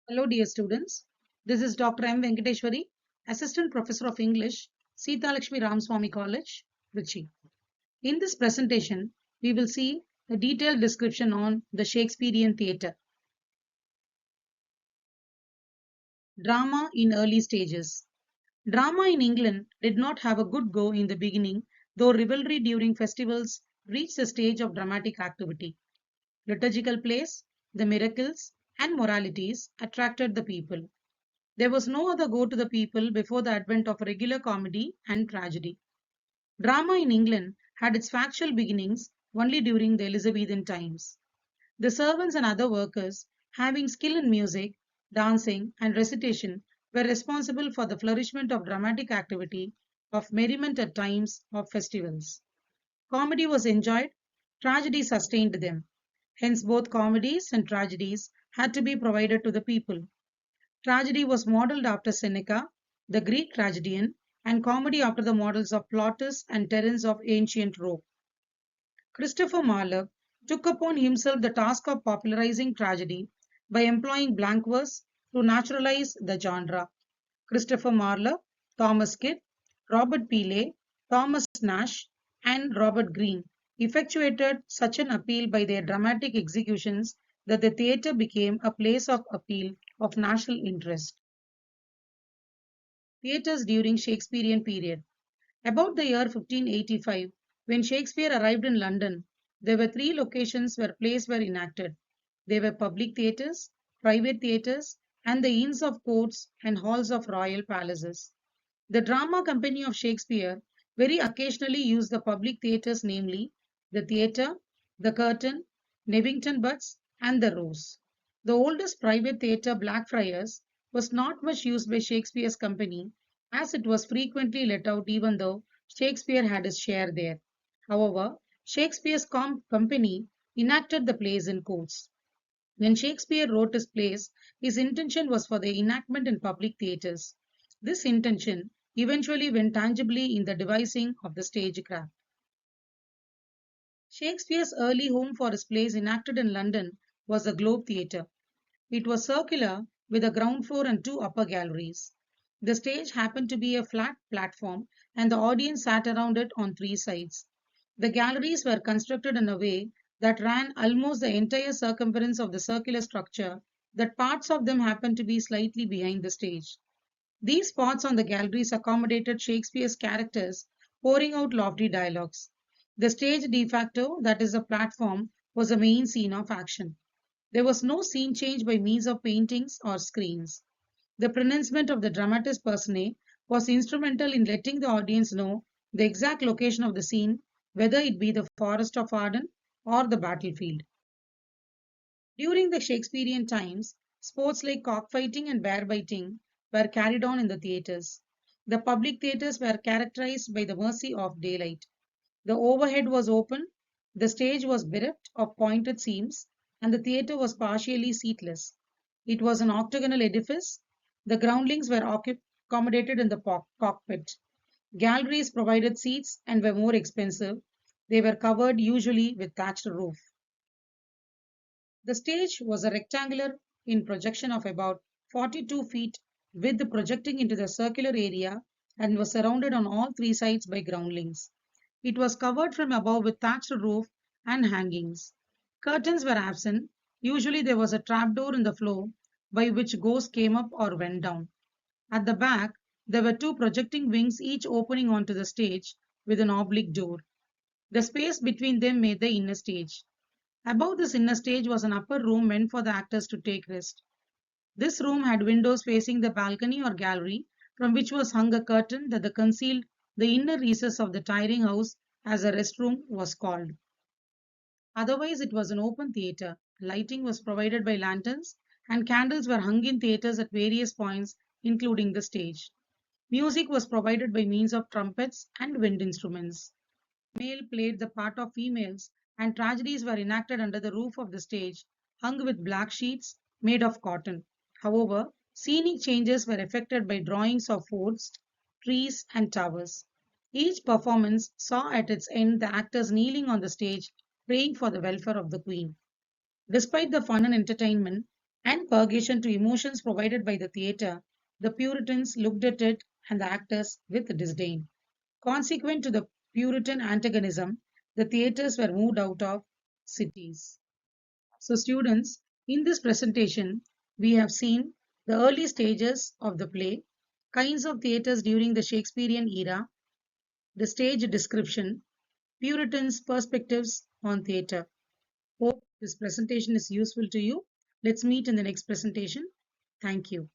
Hello, dear students. This is Dr.M.Venkateshwari, Assistant Professor of English, Sita Lakshmi Ramaswamy College, Trichy. In this presentation, we will see a detailed description on the Shakespearean theatre. Drama in early stages. Drama in England did not have a good go in the beginning, though rivalry during festivals reached a stage of dramatic activity. Liturgical plays, the miracles, and moralities attracted the people. There was no other go to the people before the advent of regular comedy and tragedy. Drama in England had its factual beginnings only during the Elizabethan times. The servants and other workers, having skill in music, dancing, and recitation, were responsible for the flourishment of dramatic activity, of merriment at times of festivals. Comedy was enjoyed, tragedy sustained them. Hence, both comedies and tragedies had to be provided to the people. Tragedy was modeled after Seneca, the Greek tragedian, and comedy after the models of Plautus and Terence of ancient Rome. Christopher Marlowe took upon himself the task of popularizing tragedy by employing blank verse to naturalize the genre. Christopher Marlowe, Thomas Kidd, Robert Peele, Thomas Nash, and Robert Greene effectuated such an appeal by their dramatic executions that the theatre became a place of appeal of national interest. Theatres during Shakespearean period. About the year 1585, when Shakespeare arrived in London, there were three locations where plays were enacted. They were public theatres, private theatres, and the inns of courts and halls of royal palaces. The drama company of Shakespeare very occasionally used the public theatres, namely the Theatre, the Curtain, Nevington Butts, and the Rose. The oldest private theatre, Blackfriars, was not much used by Shakespeare's company, as it was frequently let out even though Shakespeare had his share there. However, Shakespeare's company enacted the plays in courts. When Shakespeare wrote his plays, his intention was for their enactment in public theatres. This intention eventually went tangibly in the devising of the stagecraft. Shakespeare's early home for his plays enacted in London was the Globe Theatre. It was circular with a ground floor and two upper galleries. The stage happened to be a flat platform and the audience sat around it on three sides. The galleries were constructed in a way that ran almost the entire circumference of the circular structure, that parts of them happened to be slightly behind the stage. These spots on the galleries accommodated Shakespeare's characters pouring out lofty dialogues. The stage de facto, that is the platform, was the main scene of action. There was no scene change by means of paintings or screens. The pronouncement of the dramatis personae was instrumental in letting the audience know the exact location of the scene, whether it be the Forest of Arden or the battlefield. During the Shakespearean times, sports like cockfighting and bear biting were carried on in the theatres. The public theatres were characterized by the mercy of daylight. The overhead was open, the stage was bereft of pointed seams, and the theatre was partially seatless. It was an octagonal edifice. The groundlings were accommodated in the cockpit. Galleries provided seats and were more expensive. They were covered usually with thatched roof. The stage was a rectangular in projection of about 42 feet, with projecting into the circular area, and was surrounded on all three sides by groundlings. It was covered from above with thatched roof and hangings. Curtains were absent. Usually there was a trapdoor in the floor by which ghosts came up or went down. At the back, there were two projecting wings, each opening onto the stage with an oblique door. The space between them made the inner stage. Above this inner stage was an upper room meant for the actors to take rest. This room had windows facing the balcony or gallery, from which was hung a curtain that concealed the inner recess of the tiring house, as a rest room was called. Otherwise, it was an open theatre. Lighting was provided by lanterns, and candles were hung in theatres at various points, including the stage. Music was provided by means of trumpets and wind instruments. Male played the part of females, and tragedies were enacted under the roof of the stage, hung with black sheets made of cotton. However, scenic changes were effected by drawings of forts, trees, and towers. Each performance saw at its end the actors kneeling on the stage, praying for the welfare of the queen. Despite the fun and entertainment, and purgation to emotions provided by the theatre, the Puritans looked at it and the actors with disdain. Consequent to the Puritan antagonism, the theatres were moved out of cities. So, students, in this presentation, we have seen the early stages of the play, kinds of theatres during the Shakespearean era, the stage description, Puritans' perspectives on theatre. Hope this presentation is useful to you. Let's meet in the next presentation. Thank you.